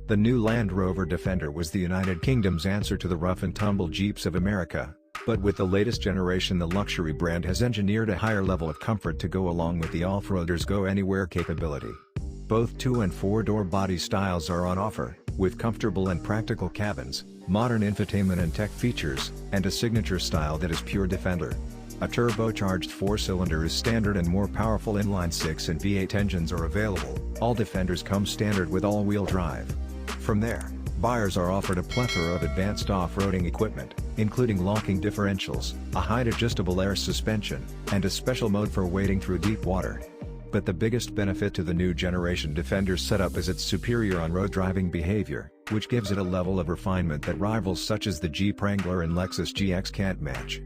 The new Land Rover Defender was the United Kingdom's answer to the rough-and-tumble Jeeps of America, but with the latest generation the luxury brand has engineered a higher level of comfort to go along with the off-roader's go-anywhere capability. Both 2- and 4-door body styles are on offer, with comfortable and practical cabins, modern infotainment and tech features, and a signature style that is pure Defender. A turbocharged 4-cylinder is standard and more powerful inline 6 and V8 engines are available. All Defenders come standard with all-wheel drive. From there, buyers are offered a plethora of advanced off-roading equipment, including locking differentials, a height-adjustable air suspension, and a special mode for wading through deep water. But the biggest benefit to the new generation Defender's setup is its superior on-road driving behavior, which gives it a level of refinement that rivals such as the Jeep Wrangler and Lexus GX can't match.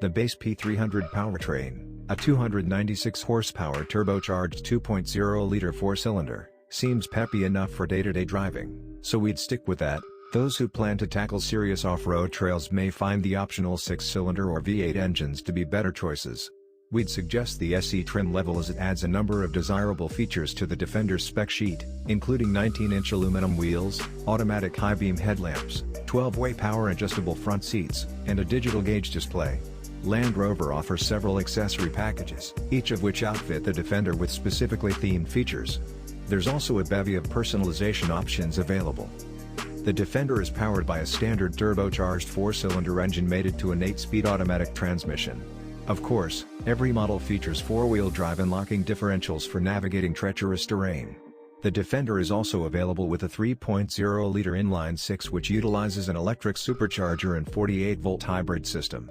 The base P300 powertrain, a 296 horsepower turbocharged 2.0-liter 4-cylinder, seems peppy enough for day-to-day driving, so we'd stick with that. Those who plan to tackle serious off-road trails may find the optional 6-cylinder or V8 engines to be better choices. We'd suggest the SE trim level as it adds a number of desirable features to the Defender's spec sheet, including 19-inch aluminum wheels, automatic high-beam headlamps, 12-way power-adjustable front seats, and a digital gauge display. Land Rover offers several accessory packages, each of which outfit the Defender with specifically themed features. There's also a bevy of personalization options available. The Defender is powered by a standard turbocharged 4-cylinder engine mated to an 8-speed automatic transmission. Of course, every model features 4-wheel drive and locking differentials for navigating treacherous terrain. The Defender is also available with a 3.0-liter inline 6 which utilizes an electric supercharger and 48-volt hybrid system.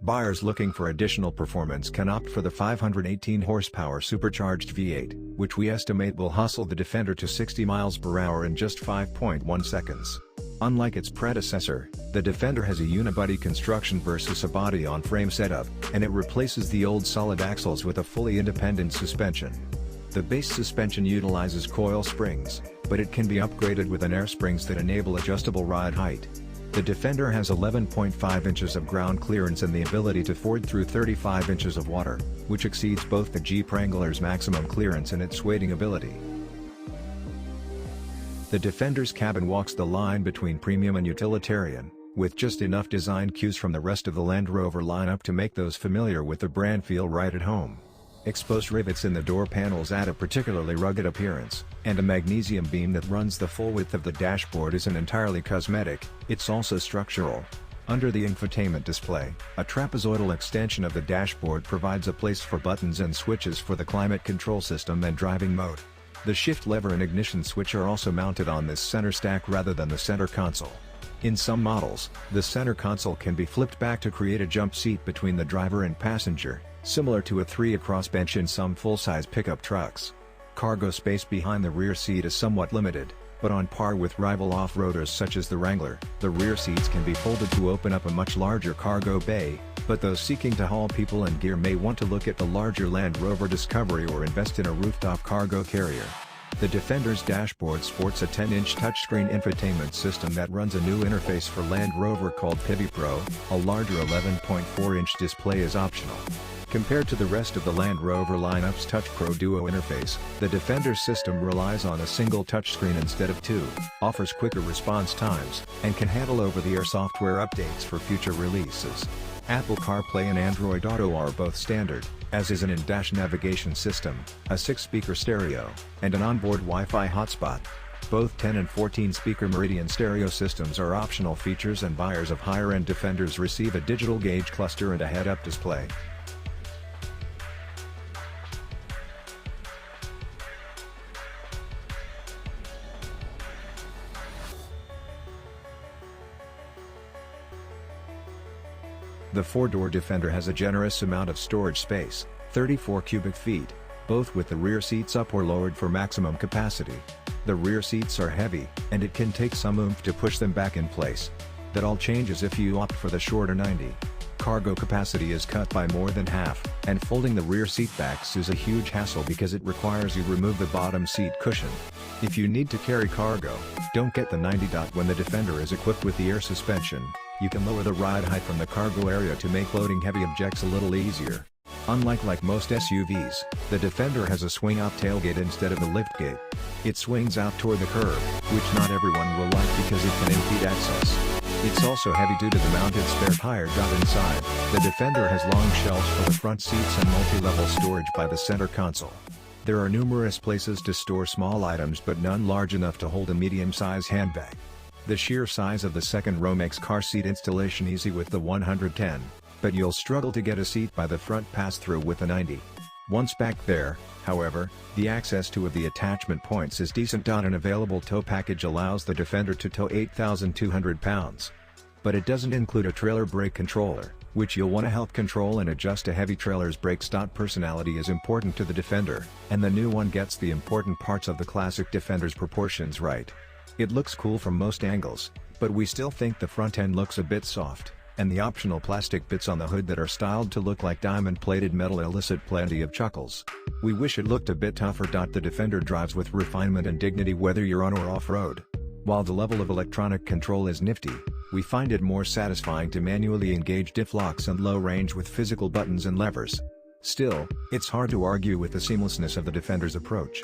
Buyers looking for additional performance can opt for the 518 horsepower supercharged V8, which we estimate will hustle the Defender to 60 miles per hour in just 5.1 seconds. Unlike its predecessor, the Defender has a unibody construction versus a body-on-frame setup, and it replaces the old solid axles with a fully independent suspension. The base suspension utilizes coil springs, but it can be upgraded with an air springs that enable adjustable ride height. The Defender has 11.5 inches of ground clearance and the ability to ford through 35 inches of water, which exceeds both the Jeep Wrangler's maximum clearance and its wading ability. The Defender's cabin walks the line between premium and utilitarian, with just enough design cues from the rest of the Land Rover lineup to make those familiar with the brand feel right at home. Exposed rivets in the door panels add a particularly rugged appearance, and a magnesium beam that runs the full width of the dashboard isn't entirely cosmetic, it's also structural. Under the infotainment display, a trapezoidal extension of the dashboard provides a place for buttons and switches for the climate control system and driving mode. The shift lever and ignition switch are also mounted on this center stack rather than the center console. In some models, the center console can be flipped back to create a jump seat between the driver and passenger, similar to a 3-across bench in some full-size pickup trucks. Cargo space behind the rear seat is somewhat limited, but on par with rival off-roaders such as the Wrangler, the rear seats can be folded to open up a much larger cargo bay, but those seeking to haul people and gear may want to look at the larger Land Rover Discovery or invest in a rooftop cargo carrier. The Defender's dashboard sports a 10-inch touchscreen infotainment system that runs a new interface for Land Rover called Pivi Pro. A larger 11.4-inch display is optional. Compared to the rest of the Land Rover lineup's Touch Pro Duo interface, the Defender's system relies on a single touchscreen instead of two, offers quicker response times, and can handle over-the-air software updates for future releases. Apple CarPlay and Android Auto are both standard, as is an in-dash navigation system, a 6-speaker stereo, and an onboard Wi-Fi hotspot. Both 10 and 14-speaker Meridian stereo systems are optional features, and buyers of higher-end Defenders receive a digital gauge cluster and a head-up display. The 4-door Defender has a generous amount of storage space, 34 cubic feet, both with the rear seats up or lowered for maximum capacity. The rear seats are heavy, and it can take some oomph to push them back in place. That all changes if you opt for the shorter 90. Cargo capacity is cut by more than half, and folding the rear seat backs is a huge hassle because it requires you remove the bottom seat cushion. If you need to carry cargo, don't get the 90. When the Defender is equipped with the air suspension, you can lower the ride height from the cargo area to make loading heavy objects a little easier. Unlike most SUVs, the Defender has a swing-out tailgate instead of the liftgate. It swings out toward the curb, which not everyone will like because it can impede access. It's also heavy due to the mounted spare tire got inside. The Defender has long shelves for the front seats and multi-level storage by the center console. There are numerous places to store small items but none large enough to hold a medium-size handbag. The sheer size of the second row makes car seat installation easy with the 110, but you'll struggle to get a seat by the front pass-through with the 90. Once back there, however, the access to the attachment points is decent. An available tow package allows the Defender to tow 8,200 pounds. But it doesn't include a trailer brake controller, which you'll want to help control and adjust a heavy trailer's brakes. Personality is important to the Defender, and the new one gets the important parts of the classic Defender's proportions right. It looks cool from most angles, but we still think the front end looks a bit soft, and the optional plastic bits on the hood that are styled to look like diamond-plated metal elicit plenty of chuckles. We wish it looked a bit tougher. The Defender drives with refinement and dignity whether you're on or off-road. While the level of electronic control is nifty, we find it more satisfying to manually engage diff locks and low range with physical buttons and levers. Still, it's hard to argue with the seamlessness of the Defender's approach.